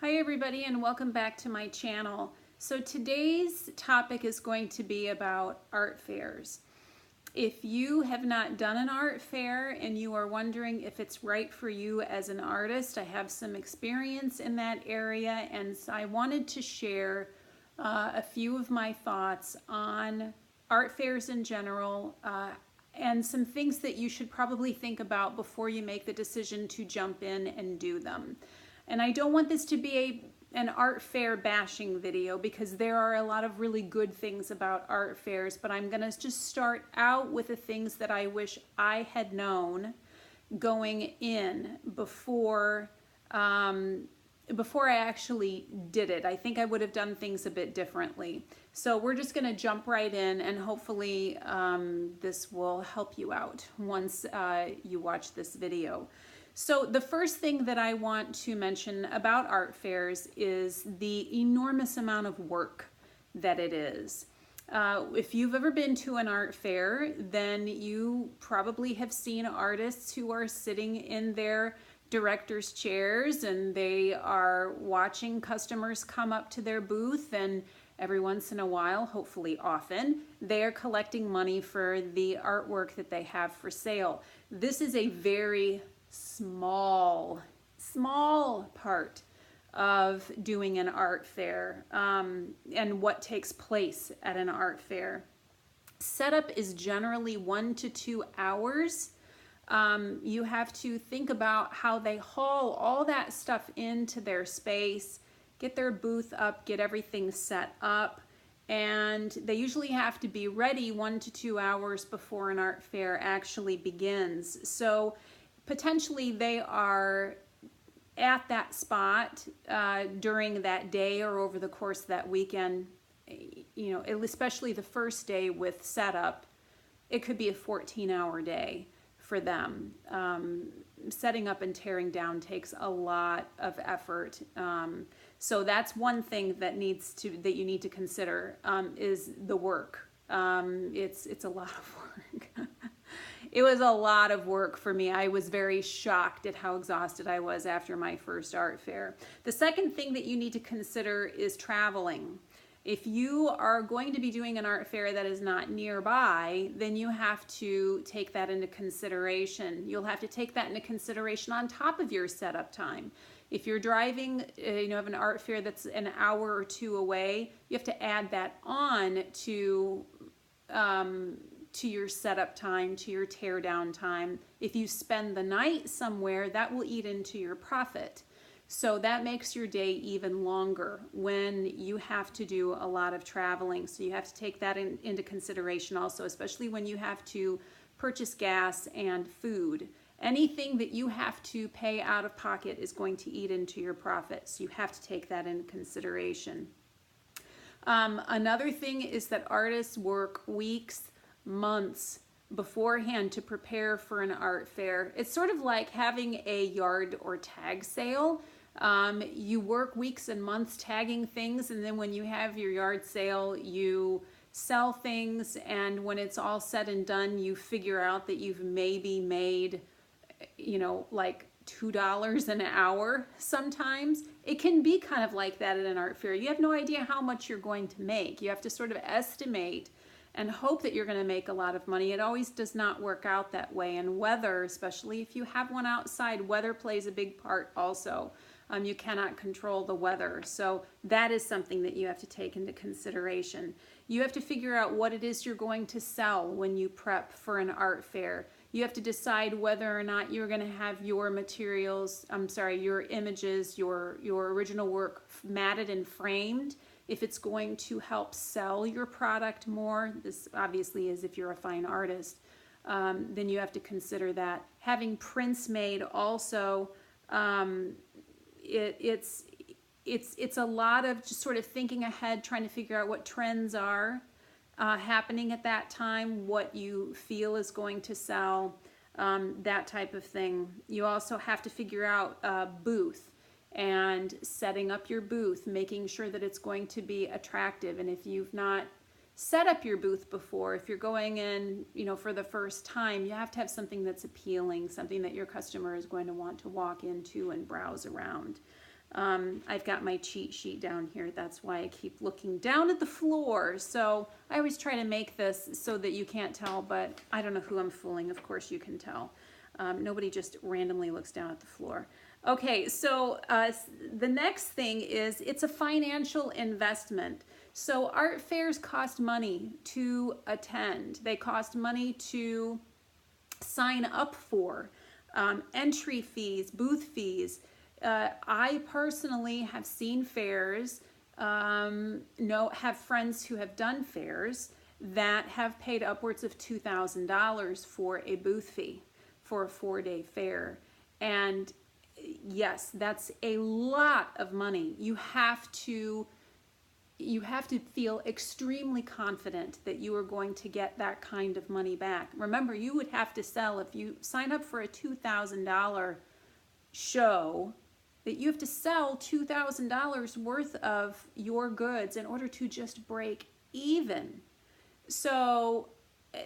Hi everybody, and welcome back to my channel. So today's topic is going to be about art fairs. If you have not done an art fair and you are wondering if it's right for you as an artist, I have some experience in that area, and so I wanted to share a few of my thoughts on art fairs in general, and some things that you should probably think about before you make the decision to jump in and do them. And I don't want this to be an art fair bashing video, because there are a lot of really good things about art fairs, but I'm gonna just start out with the things that I wish I had known going in before I actually did it. I think I would have done things a bit differently. So we're just gonna jump right in, and hopefully this will help you out once you watch this video. So the first thing that I want to mention about art fairs is the enormous amount of work that it is. If you've ever been to an art fair, then you probably have seen artists who are sitting in their director's chairs and they are watching customers come up to their booth, and every once in a while, hopefully often, they are collecting money for the artwork that they have for sale. This is a very small part of doing an art fair, and what takes place at an art fair. Setup is generally 1 to 2 hours. You have to think about how they haul all that stuff into their space, get their booth up, get everything set up, and they usually have to be ready 1 to 2 hours before an art fair actually begins. So potentially they are at that spot during that day or over the course of that weekend. You know, especially the first day with setup, it could be a 14-hour day for them. Setting up and tearing down takes a lot of effort. So that's one thing that you need to consider, is the work. It's a lot of work. It was a lot of work for me. I was very shocked at how exhausted I was after my first art fair. The second thing that you need to consider is traveling. If you are going to be doing an art fair that is not nearby, then you have to take that into consideration. You'll have to take that into consideration on top of your setup time. If you're driving, have an art fair that's an hour or two away, you have to add that on to your setup time, to your tear down time. If you spend the night somewhere, that will eat into your profit. So that makes your day even longer when you have to do a lot of traveling. So you have to take that into consideration also, especially when you have to purchase gas and food. Anything that you have to pay out of pocket is going to eat into your profit. So you have to take that into consideration. Another thing is that artists work weeks, months beforehand to prepare for an art fair. It's sort of like having a yard or tag sale. You work weeks and months tagging things, and then when you have your yard sale, you sell things, and when it's all said and done, you figure out that you've maybe made, like $2 an hour sometimes. It can be kind of like that at an art fair. You have no idea how much you're going to make. You have to sort of estimate and hope that you're going to make a lot of money. It always does not work out that way. And weather, especially if you have one outside, weather plays a big part also. You cannot control the weather. So that is something that you have to take into consideration. You have to figure out what it is you're going to sell when you prep for an art fair. You have to decide whether or not you're going to have your materials, your images, your original work matted and framed. If it's going to help sell your product more, this obviously is if you're a fine artist, then you have to consider that. Having prints made also, it's a lot of just sort of thinking ahead, trying to figure out what trends are happening at that time, what you feel is going to sell, that type of thing. You also have to figure out a booth and setting up your booth, making sure that it's going to be attractive. And if you've not set up your booth before, if you're going in, for the first time, you have to have something that's appealing, something that your customer is going to want to walk into and browse around. I've got my cheat sheet down here. That's why I keep looking down at the floor. So I always try to make this so that you can't tell, but I don't know who I'm fooling. Of course you can tell. Nobody just randomly looks down at the floor. Okay, so the next thing is it's a financial investment. So art fairs cost money to attend. They cost money to sign up for. Entry fees, booth fees. I personally have seen fairs, have friends who have done fairs that have paid upwards of $2,000 for a booth fee for a 4-day fair. And yes, that's a lot of money. You have to feel extremely confident that you are going to get that kind of money back. Remember, you would have to sell, if you sign up for a $2,000 show, that you have to sell $2,000 worth of your goods in order to just break even. So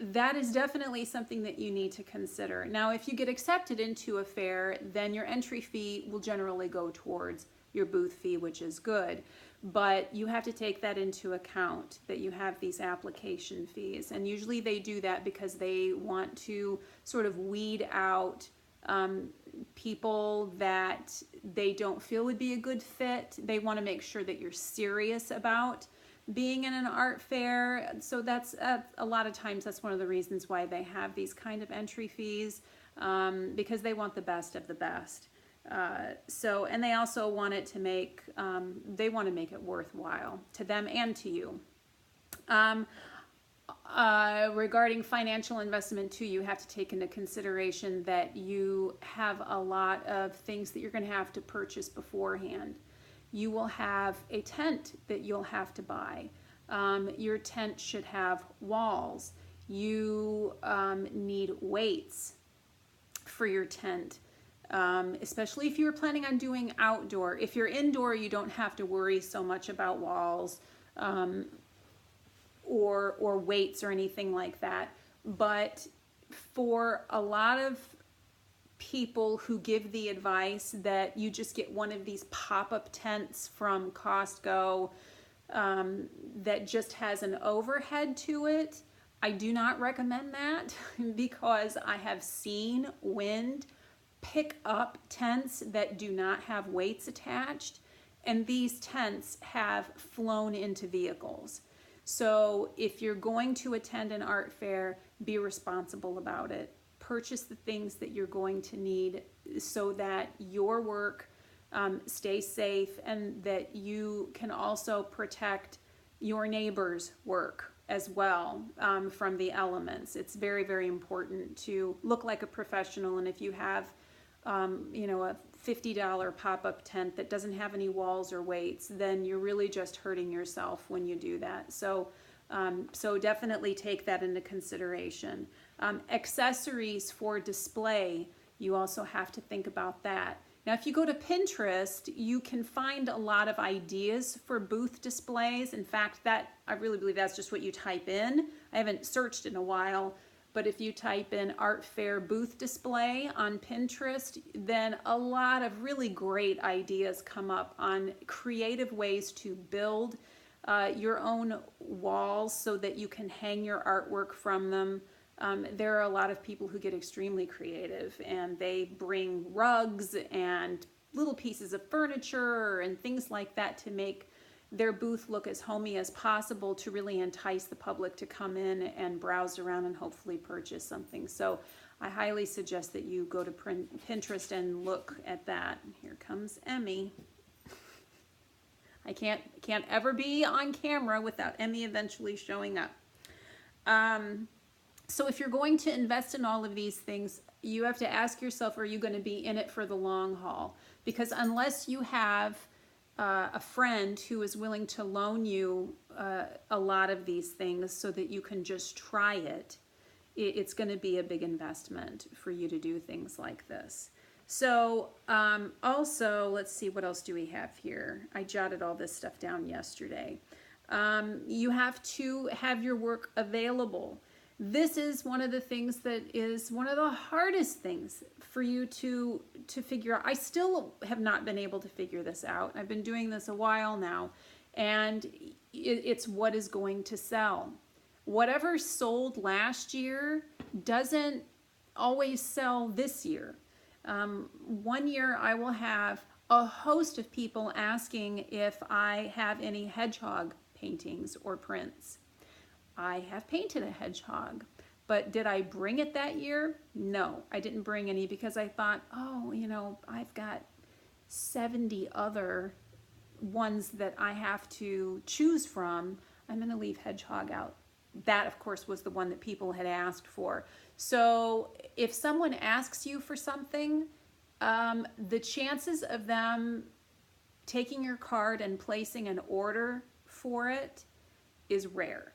that is definitely something that you need to consider. Now, if you get accepted into a fair, then your entry fee will generally go towards your booth fee, which is good. But you have to take that into account, that you have these application fees. And usually they do that because they want to sort of weed out people that they don't feel would be a good fit. They want to make sure that you're serious about being in an art fair. So that's a lot of times that's one of the reasons why they have these kind of entry fees, because they want the best of the best. And they also want it to make, they want to make it worthwhile to them and to you. Regarding financial investment too, you have to take into consideration that you have a lot of things that you're going to have to purchase beforehand. You will have a tent that you'll have to buy. Your tent should have walls. You need weights for your tent. Especially if you're planning on doing outdoor. If you're indoor, you don't have to worry so much about walls or weights or anything like that. But for a lot of people who give the advice that you just get one of these pop-up tents from Costco that just has an overhead to it, I do not recommend that because I have seen wind pick up tents that do not have weights attached, and these tents have flown into vehicles. So if you're going to attend an art fair, be responsible about it. Purchase the things that you're going to need so that your work stays safe and that you can also protect your neighbor's work as well from the elements. It's very, very important to look like a professional, and if you have a $50 pop-up tent that doesn't have any walls or weights, then you're really just hurting yourself when you do that. So definitely take that into consideration. Accessories for display, you also have to think about that. Now, if you go to Pinterest, you can find a lot of ideas for booth displays. In fact, I really believe that's just what you type in. I haven't searched in a while, but if you type in art fair booth display on Pinterest, then a lot of really great ideas come up on creative ways to build your own walls so that you can hang your artwork from them. There are a lot of people who get extremely creative, and they bring rugs and little pieces of furniture and things like that to make their booth look as homey as possible to really entice the public to come in and browse around and hopefully purchase something. So I highly suggest that you go to Pinterest and look at that. Here comes Emmy. I can't ever be on camera without Emmy eventually showing up. So if you're going to invest in all of these things, you have to ask yourself, are you going to be in it for the long haul? Because unless you have a friend who is willing to loan you a lot of these things so that you can just try it, it's going to be a big investment for you to do things like this. So also, let's see, what else do we have here? I jotted all this stuff down yesterday. You have to have your work available. This is one of the things that is one of the hardest things for you to figure out. I still have not been able to figure this out. I've been doing this a while now, and it's what is going to sell. Whatever sold last year doesn't always sell this year. One year I will have a host of people asking if I have any hedgehog paintings or prints. I have painted a hedgehog, but did I bring it that year? No, I didn't bring any because I thought, oh, I've got 70 other ones that I have to choose from. I'm going to leave hedgehog out. That, of course, was the one that people had asked for. So if someone asks you for something, the chances of them taking your card and placing an order for it is rare.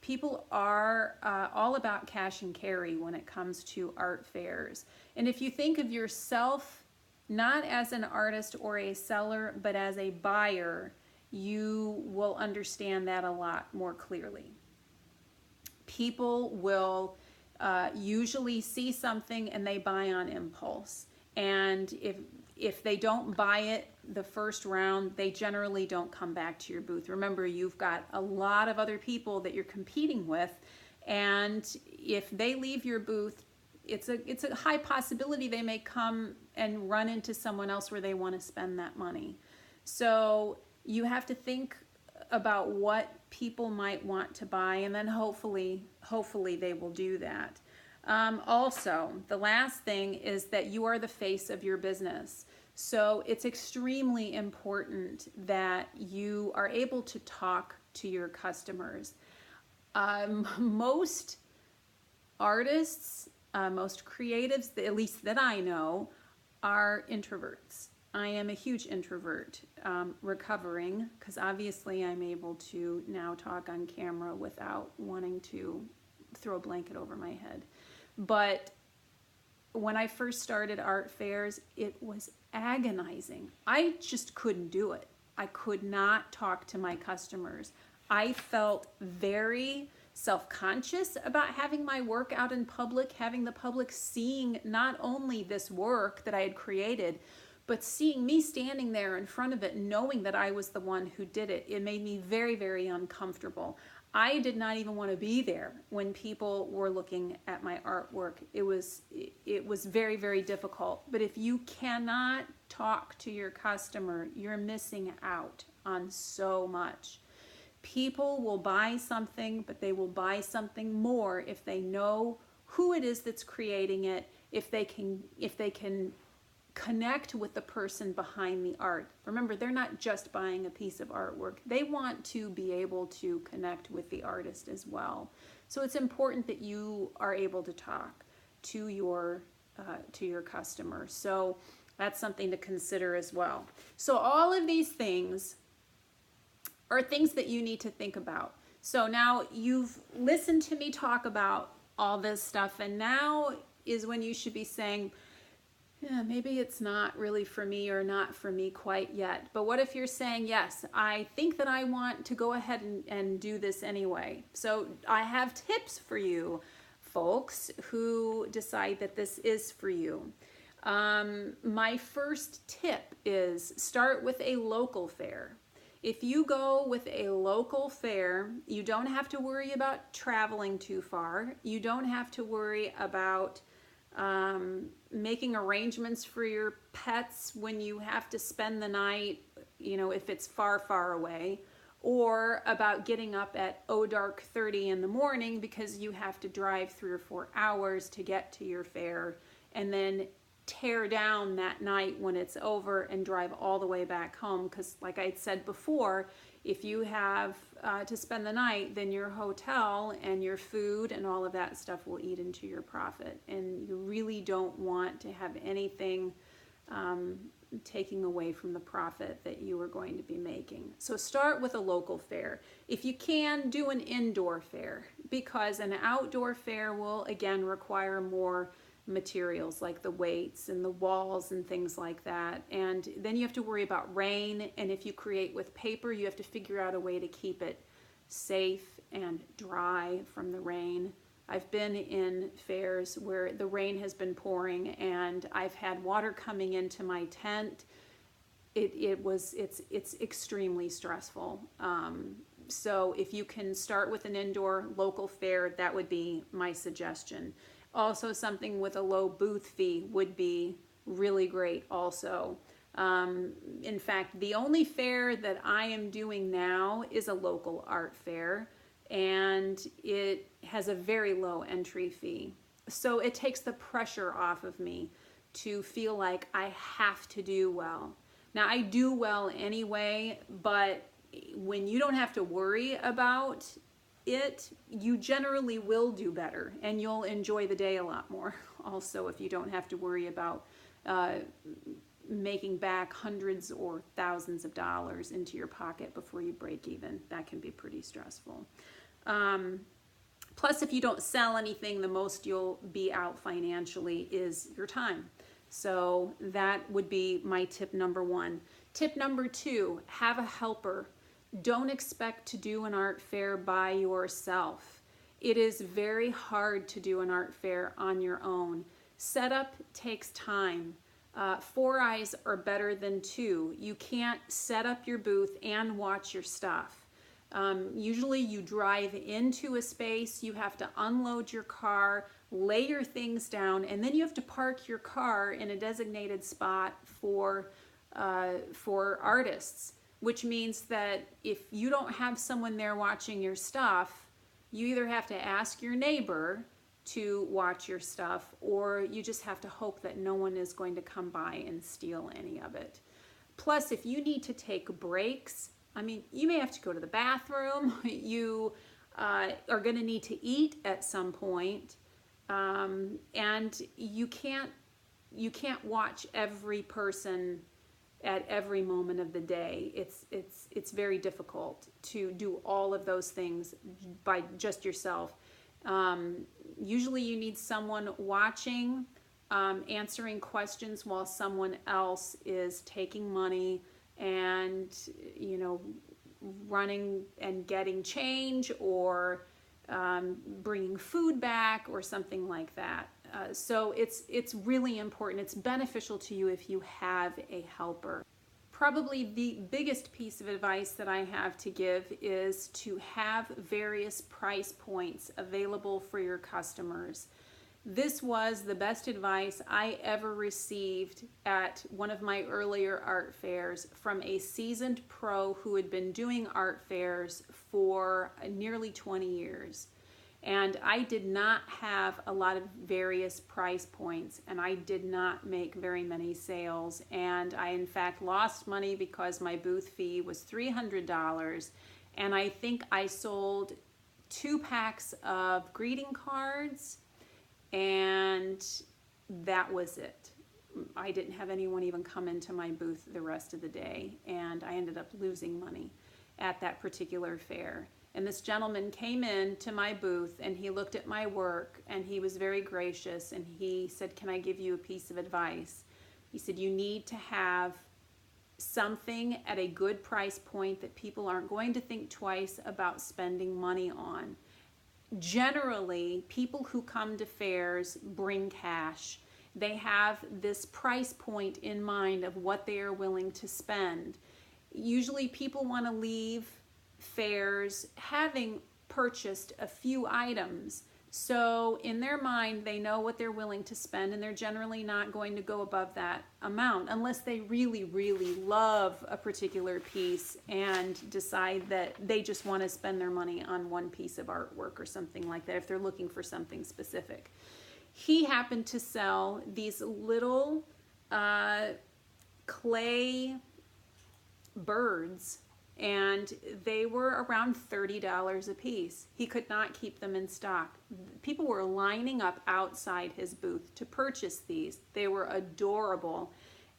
People are all about cash and carry when it comes to art fairs. And if you think of yourself not as an artist or a seller, but as a buyer, you will understand that a lot more clearly. People will usually see something and they buy on impulse. And if they don't buy it the first round, they generally don't come back to your booth. Remember, you've got a lot of other people that you're competing with, and if they leave your booth, it's a high possibility they may come and run into someone else where they want to spend that money. So you have to think about what people might want to buy, and then hopefully they will do that. Also, the last thing is that you are the face of your business. So it's extremely important that you are able to talk to your customers. Most artists, most creatives, at least that I know, are introverts. I am a huge introvert, recovering, because obviously I'm able to now talk on camera without wanting to throw a blanket over my head. But when I first started art fairs, it was agonizing. I just couldn't do it. I could not talk to my customers. I felt very self-conscious about having my work out in public, having the public seeing not only this work that I had created, but seeing me standing there in front of it, knowing that I was the one who did it. It made me very, very uncomfortable. I did not even want to be there when people were looking at my artwork. It was very, very difficult. But if you cannot talk to your customer, you're missing out on so much. People will buy something, but they will buy something more if they know who it is that's creating it, if they can connect with the person behind the art. Remember, they're not just buying a piece of artwork. They want to be able to connect with the artist as well. So it's important that you are able to talk to your customer. So that's something to consider as well. So all of these things are things that you need to think about. So now you've listened to me talk about all this stuff, and now is when you should be saying, yeah, maybe it's not really for me or not for me quite yet. But what if you're saying, yes, I think that I want to go ahead and do this anyway. So I have tips for you folks who decide that this is for you. My first tip is start with a local fair. If you go with a local fair, you don't have to worry about traveling too far. You don't have to worry about making arrangements for your pets when you have to spend the night, if it's far, far away, or about getting up at dark 30 in the morning because you have to drive 3 or 4 hours to get to your fair and then tear down that night when it's over and drive all the way back home. Because like I said before, if you have to spend the night, then your hotel and your food and all of that stuff will eat into your profit. And you really don't want to have anything taking away from the profit that you are going to be making. So start with a local fair. If you can, do an indoor fair, because an outdoor fair will again require more materials like the weights and the walls and things like that. And then you have to worry about rain, and if you create with paper, you have to figure out a way to keep it safe and dry from the rain. I've been in fairs where the rain has been pouring and I've had water coming into my tent. It's extremely stressful. So if you can start with an indoor local fair, that would be my suggestion. Also, something with a low booth fee would be really great also. In fact, the only fair that I am doing now is a local art fair, and it has a very low entry fee. So it takes the pressure off of me to feel like I have to do well. Now, I do well anyway, but when you don't have to worry about it, you generally will do better, and you'll enjoy the day a lot more. Also, if you don't have to worry about making back hundreds or thousands of dollars into your pocket before you break even, that can be pretty stressful. Plus, if you don't sell anything, the most you'll be out financially is your time. So that would be my tip number one. Tip number two, have a helper. Don't expect to do an art fair by yourself. It is very hard to do an art fair on your own. Setup takes time. 4 eyes are better than 2. You can't set up your booth and watch your stuff. Usually you drive into a space, you have to unload your car, lay your things down, and then you have to park your car in a designated spot for artists, which means that if you don't have someone there watching your stuff, you either have to ask your neighbor to watch your stuff, or you just have to hope that no one is going to come by and steal any of it. Plus, if you need to take breaks, I mean, you may have to go to the bathroom, you are going to need to eat at some point, and you can't watch every person at every moment of the day. It's very difficult to do all of those things by just yourself. Usually you need someone watching, answering questions while someone else is taking money and, you know, running and getting change, or bringing food back or something like that. So it's really important. It's beneficial to you if you have a helper. Probably the biggest piece of advice that I have to give is to have various price points available for your customers. This was the best advice I ever received at one of my earlier art fairs from a seasoned pro who had been doing art fairs for nearly 20 years. And I did not have a lot of various price points, and I did not make very many sales. And I, in fact, lost money because my booth fee was $300. And I think I sold 2 packs of greeting cards, and that was it. I didn't have anyone even come into my booth the rest of the day, and I ended up losing money at that particular fair. And this gentleman came in to my booth, and he looked at my work, and he was very gracious, and he said, "Can I give you a piece of advice?" He said, "You need to have something at a good price point that people aren't going to think twice about spending money on. Generally, people who come to fairs bring cash. They have this price point in mind of what they are willing to spend. Usually people want to leave fairs having purchased a few items. So in their mind, they know what they're willing to spend, and they're generally not going to go above that amount unless they really, really love a particular piece and decide that they just want to spend their money on one piece of artwork or something like that if they're looking for something specific." He happened to sell these little clay birds, and they were around $30 a piece. He could not keep them in stock. People were lining up outside his booth to purchase these. They were adorable,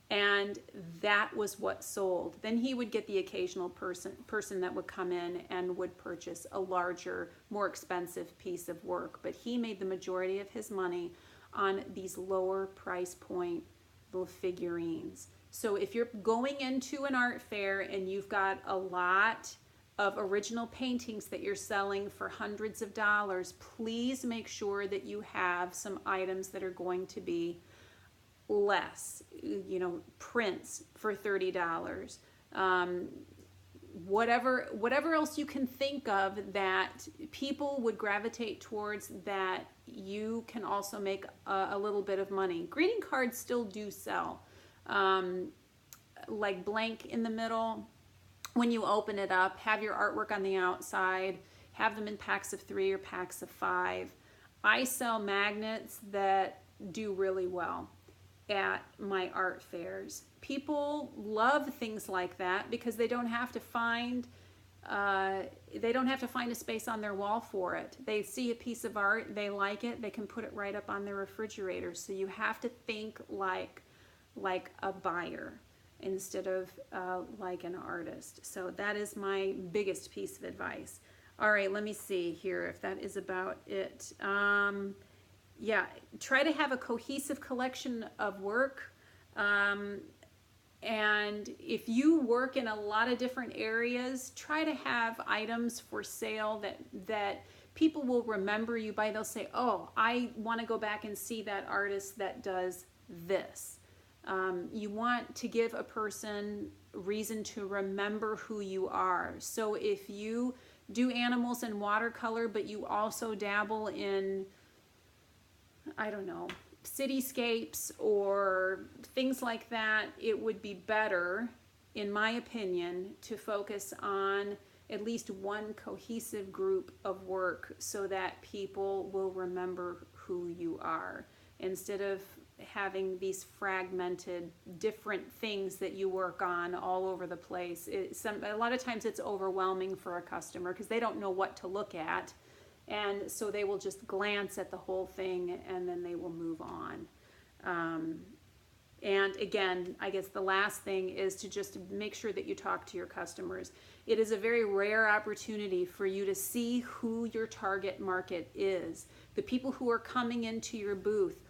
and that was what sold. Then he would get the occasional person that would come in and would purchase a larger, more expensive piece of work, but he made the majority of his money on these lower price point little figurines. So if you're going into an art fair and you've got a lot of original paintings that you're selling for hundreds of dollars, please make sure that you have some items that are going to be less, you know, prints for $30. Whatever else you can think of that people would gravitate towards, that you can also make a little bit of money. Greeting cards still do sell, like blank in the middle. When you open it up, have your artwork on the outside, have them in packs of 3 or packs of 5. I sell magnets that do really well at my art fairs. People love things like that because they don't have to find a space on their wall for it. They see a piece of art, they like it, they can put it right up on their refrigerator. So you have to think like a buyer instead of like an artist. So that is my biggest piece of advice. All right, let me see here if that is about it. Yeah, try to have a cohesive collection of work. And if you work in a lot of different areas, try to have items for sale that people will remember you by. They'll say, oh, I want to go back and see that artist that does this. You want to give a person reason to remember who you are. So if you do animals in watercolor, but you also dabble in, I don't know, cityscapes or things like that, it would be better, in my opinion, to focus on at least one cohesive group of work so that people will remember who you are, instead of having these fragmented different things that you work on all over the place. A lot of times it's overwhelming for a customer because they don't know what to look at, and so they will just glance at the whole thing and then they will move on. And again, I guess the last thing is to just make sure that you talk to your customers. It is a very rare opportunity for you to see who your target market is. The people who are coming into your booth,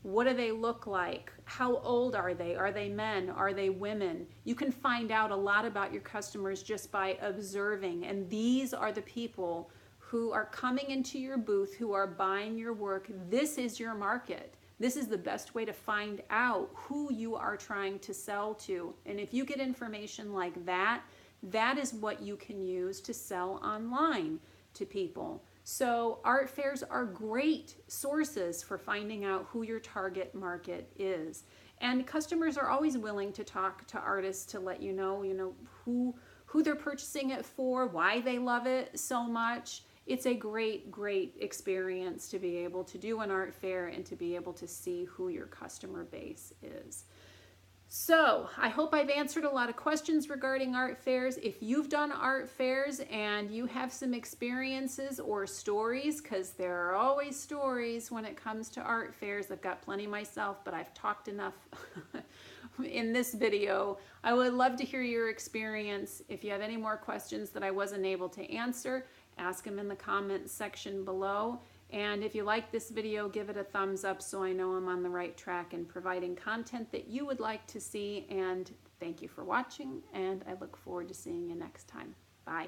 what do they look like? How old are they? Are they men? Are they women? You can find out a lot about your customers just by observing. And these are the people who are coming into your booth, who are buying your work. This is your market. This is the best way to find out who you are trying to sell to. And if you get information like that, that is what you can use to sell online to people. So art fairs are great sources for finding out who your target market is. And customers are always willing to talk to artists to let you know who they're purchasing it for, why they love it so much. It's a great, great experience to be able to do an art fair and to be able to see who your customer base is. So I hope I've answered a lot of questions regarding art fairs. If you've done art fairs and you have some experiences or stories, because there are always stories when it comes to art fairs. I've got plenty myself, but I've talked enough in this video. I would love to hear your experience. If you have any more questions that I wasn't able to answer, ask them in the comments section below. And if you like this video, give it a thumbs up so I know I'm on the right track in providing content that you would like to see. And thank you for watching, and I look forward to seeing you next time. Bye.